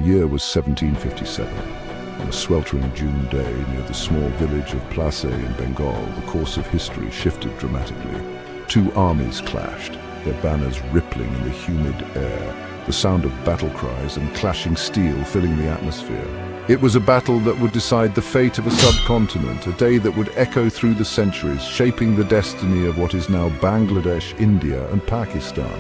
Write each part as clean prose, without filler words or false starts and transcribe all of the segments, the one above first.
year was 1757. On a sweltering June day near the small village of Plassey in Bengal, the course of history shifted dramatically. Two armies clashed, their banners rippling in the humid air, the sound of battle cries and clashing steel filling the atmosphere. It was a battle that would decide the fate of a subcontinent, a day that would echo through the centuries, shaping the destiny of what is now Bangladesh, India and Pakistan.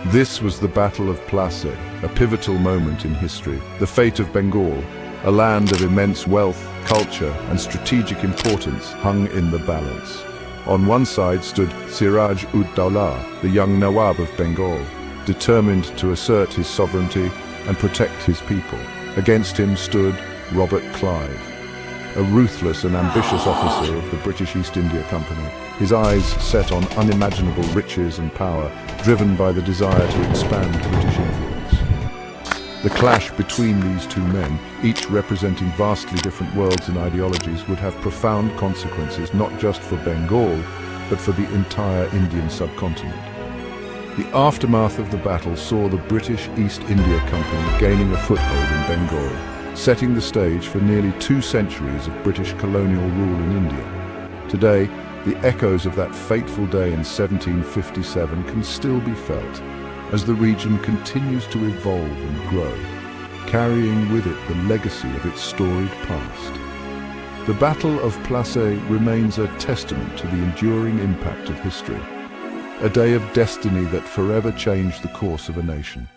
This was the Battle of Plassey, a pivotal moment in history. The fate of Bengal, a land of immense wealth, culture and strategic importance, hung in the balance. On one side stood Siraj-ud-Daulah, the young Nawab of Bengal, determined to assert his sovereignty and protect his people. Against him stood Robert Clive, a ruthless and ambitious officer of the British East India Company, his eyes set on unimaginable riches and power, driven by the desire to expand British influence. The clash between these two men, each representing vastly different worlds and ideologies, would have profound consequences not just for Bengal, but for the entire Indian subcontinent. The aftermath of the battle saw the British East India Company gaining a foothold in Bengal, setting the stage for nearly 2 centuries of British colonial rule in India. Today, the echoes of that fateful day in 1757 can still be felt as the region continues to evolve and grow, carrying with it the legacy of its storied past. The Battle of Plassey remains a testament to the enduring impact of history, a day of destiny that forever changed the course of a nation.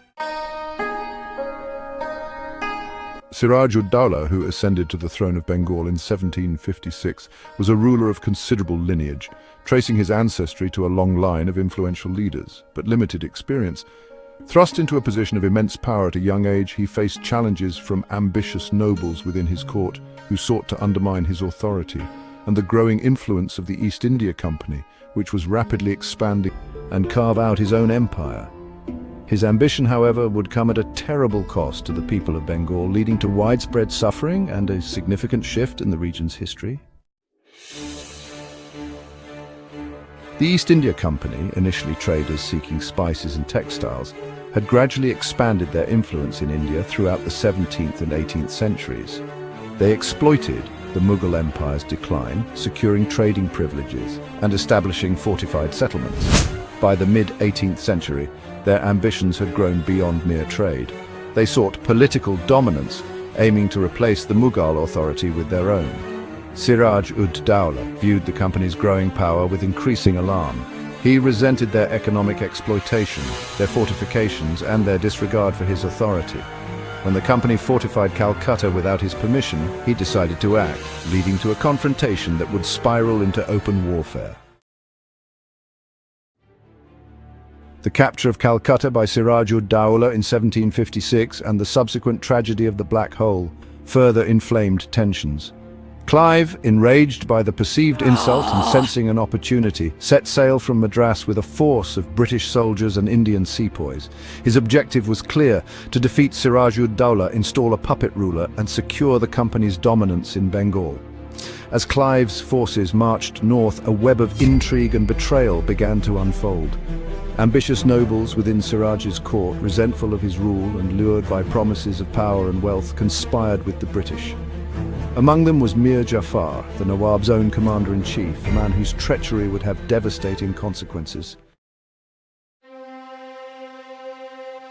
Siraj-ud-Daulah, who ascended to the throne of Bengal in 1756, was a ruler of considerable lineage, tracing his ancestry to a long line of influential leaders, but limited experience. Thrust into a position of immense power at a young age, he faced challenges from ambitious nobles within his court who sought to undermine his authority, and the growing influence of the East India Company, which was rapidly expanding and carve out his own empire. His ambition, however, would come at a terrible cost to the people of Bengal, leading to widespread suffering and a significant shift in the region's history. The East India Company, initially traders seeking spices and textiles, had gradually expanded their influence in India throughout the 17th and 18th centuries. They exploited the Mughal Empire's decline, securing trading privileges and establishing fortified settlements. By the mid-18th century, their ambitions had grown beyond mere trade. They sought political dominance, aiming to replace the Mughal authority with their own. Siraj-ud-Daulah viewed the company's growing power with increasing alarm. He resented their economic exploitation, their fortifications, and their disregard for his authority. When the company fortified Calcutta without his permission, he decided to act, leading to a confrontation that would spiral into open warfare. The capture of Calcutta by Siraj-ud-Daulah in 1756 and the subsequent tragedy of the Black Hole further inflamed tensions. Clive, enraged by the perceived insult and sensing an opportunity, set sail from Madras with a force of British soldiers and Indian sepoys. His objective was clear: to defeat Siraj-ud-Daulah, install a puppet ruler, and secure the company's dominance in Bengal. As Clive's forces marched north, a web of intrigue and betrayal began to unfold. Ambitious nobles within Siraj's court, resentful of his rule and lured by promises of power and wealth, conspired with the British. Among them was Mir Jafar, the Nawab's own commander-in-chief, a man whose treachery would have devastating consequences.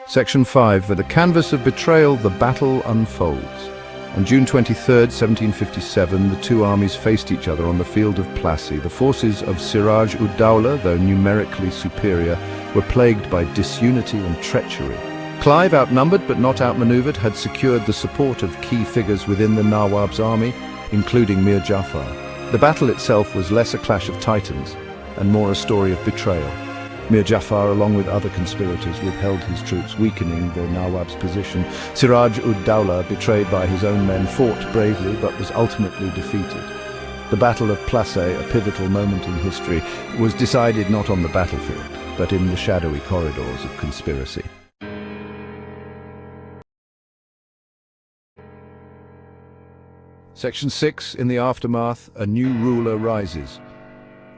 Section 5. For the canvas of betrayal, the battle unfolds. On June 23, 1757, the two armies faced each other on the field of Plassey. The forces of Siraj-ud-Daulah, though numerically superior, were plagued by disunity and treachery. Clive, outnumbered but not outmaneuvered, had secured the support of key figures within the Nawab's army, including Mir Jafar. The battle itself was less a clash of titans and more a story of betrayal. Mir Jafar, along with other conspirators, withheld his troops, weakening the Nawab's position. Siraj-ud-Daulah, betrayed by his own men, fought bravely but was ultimately defeated. The Battle of Plassey, a pivotal moment in history, was decided not on the battlefield, but in the shadowy corridors of conspiracy. Section 6. In the aftermath, a new ruler rises.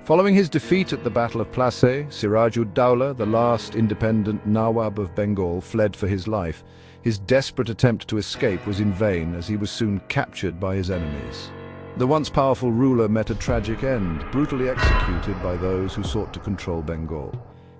Following his defeat at the Battle of Plassey, Siraj-ud-Daulah, the last independent Nawab of Bengal, fled for his life. His desperate attempt to escape was in vain, as he was soon captured by his enemies. The once powerful ruler met a tragic end, brutally executed by those who sought to control Bengal.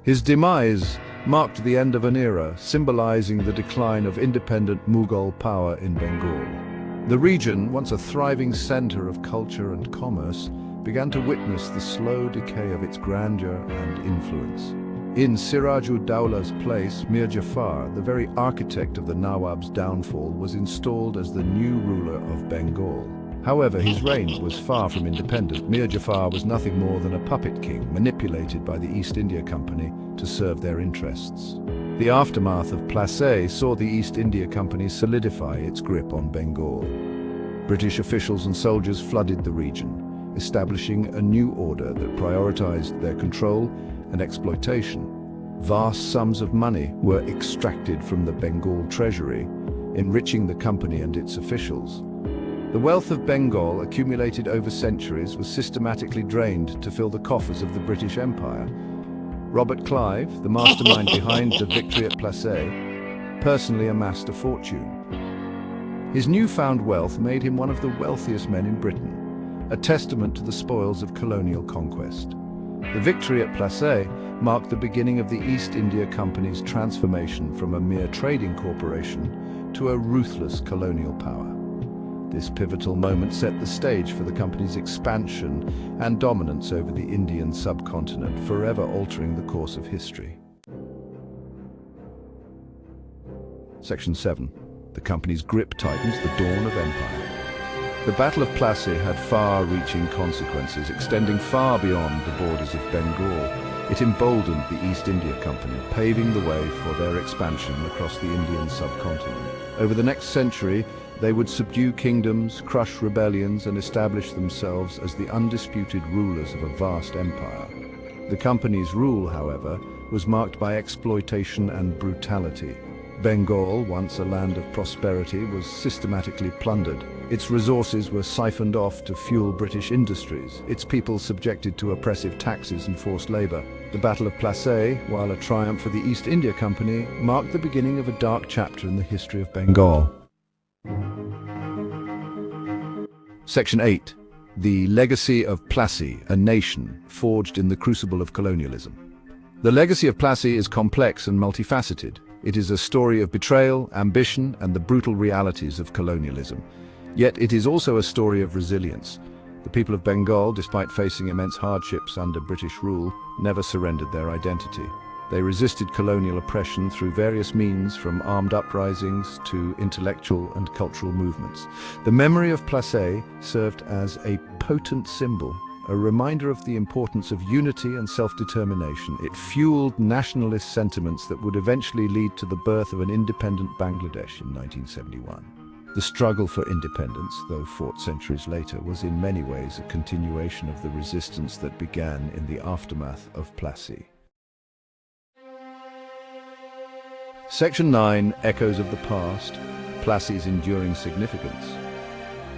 His demise marked the end of an era, symbolizing the decline of independent Mughal power in Bengal. The region, once a thriving center of culture and commerce, began to witness the slow decay of its grandeur and influence. In Siraj-ud-Daulah's place, Mir Jafar, the very architect of the Nawab's downfall, was installed as the new ruler of Bengal. However, his reign was far from independent. Mir Jafar was nothing more than a puppet king, manipulated by the East India Company to serve their interests. The aftermath of Plassey saw the East India Company solidify its grip on Bengal. British officials and soldiers flooded the region, establishing a new order that prioritized their control and exploitation. Vast sums of money were extracted from the Bengal treasury, enriching the company and its officials. The wealth of Bengal, accumulated over centuries, was systematically drained to fill the coffers of the British Empire. Robert Clive, the mastermind behind the victory at Plassey, personally amassed a fortune. His newfound wealth made him one of the wealthiest men in Britain, a testament to the spoils of colonial conquest. The victory at Plassey marked the beginning of the East India Company's transformation from a mere trading corporation to a ruthless colonial power. This pivotal moment set the stage for the company's expansion and dominance over the Indian subcontinent, forever altering the course of history. Section 7. The company's grip tightens, the dawn of empire. The Battle of Plassey had far-reaching consequences, extending far beyond the borders of Bengal. It emboldened the East India Company, paving the way for their expansion across the Indian subcontinent. Over the next century, they would subdue kingdoms, crush rebellions, and establish themselves as the undisputed rulers of a vast empire. The company's rule, however, was marked by exploitation and brutality. Bengal, once a land of prosperity, was systematically plundered. Its resources were siphoned off to fuel British industries, its people subjected to oppressive taxes and forced labor. The Battle of Plassey, while a triumph for the East India Company, marked the beginning of a dark chapter in the history of Bengal. Section 8. The legacy of Plassey, a nation forged in the crucible of colonialism. The legacy of Plassey is complex and multifaceted. It is a story of betrayal, ambition, and the brutal realities of colonialism. Yet it is also a story of resilience. The people of Bengal, despite facing immense hardships under British rule, never surrendered their identity. They resisted colonial oppression through various means, from armed uprisings to intellectual and cultural movements. The memory of Plassey served as a potent symbol, a reminder of the importance of unity and self-determination. It fueled nationalist sentiments that would eventually lead to the birth of an independent Bangladesh in 1971. The struggle for independence, though fought centuries later, was in many ways a continuation of the resistance that began in the aftermath of Plassey. Section 9. Echoes of the past, Plassey's enduring significance.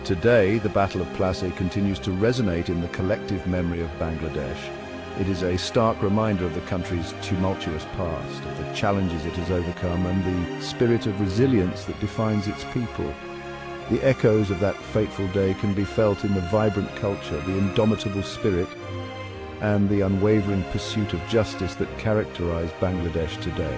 Today, the Battle of Plassey continues to resonate in the collective memory of Bangladesh. It is a stark reminder of the country's tumultuous past, of the challenges it has overcome, and the spirit of resilience that defines its people. The echoes of that fateful day can be felt in the vibrant culture, the indomitable spirit, and the unwavering pursuit of justice that characterize Bangladesh today.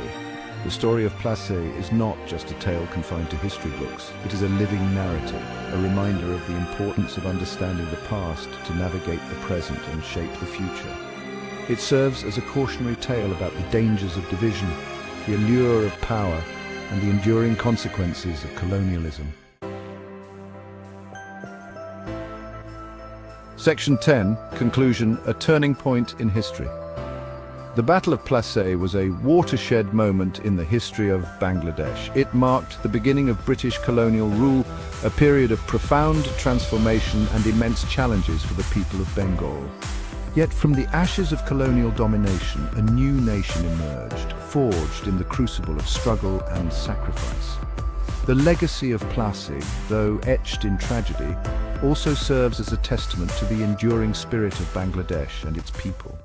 The story of Plassey is not just a tale confined to history books. It is a living narrative, a reminder of the importance of understanding the past to navigate the present and shape the future. It serves as a cautionary tale about the dangers of division, the allure of power, and the enduring consequences of colonialism. Section 10. Conclusion, a turning point in history. The Battle of Plassey was a watershed moment in the history of Bangladesh. It marked the beginning of British colonial rule, a period of profound transformation and immense challenges for the people of Bengal. Yet from the ashes of colonial domination, a new nation emerged, forged in the crucible of struggle and sacrifice. The legacy of Plassey, though etched in tragedy, also serves as a testament to the enduring spirit of Bangladesh and its people.